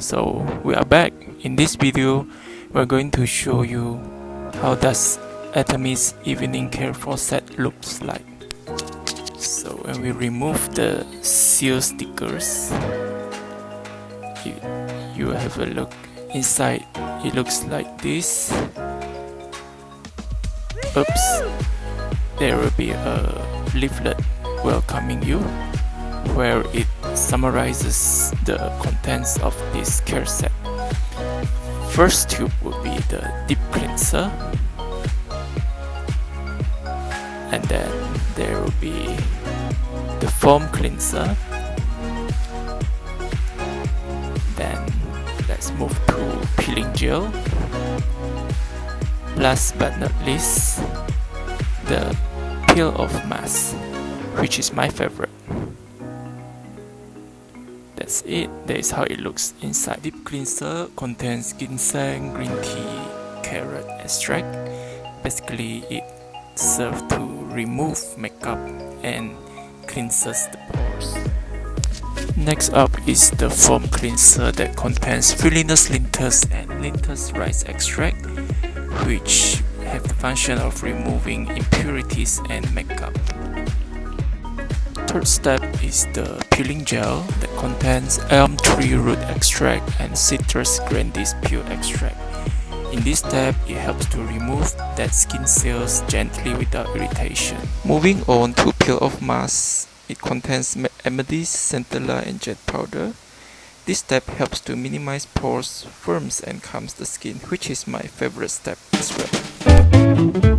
So we are back. In this video, we're going to show you how does Atomy's evening care faucet looks like. So when we remove the seal stickers, you have a look inside. It looks like this. Oops, there will be a leaflet welcoming you where it summarizes the contents of this care set. First tube will be the deep cleanser, and then there will be the foam cleanser. Then let's move to peeling gel. Last but not least, the peel-off mask, which is my favorite. That's it. That is how it looks inside. Deep cleanser contains ginseng, green tea, carrot extract. Basically, it serves to remove makeup and cleanses the pores. Next up is the foam cleanser that contains Philinus lintus and lintus rice extract, which have the function of removing impurities and makeup. Third step is the peeling gel that contains elm tree root extract and citrus grandis peel extract. In this step, it helps to remove dead skin cells gently without irritation. Moving on to peel-off mask, it contains amethyst, centella, and jet powder. This step helps to minimize pores, firms, and calms the skin, which is my favorite step as well.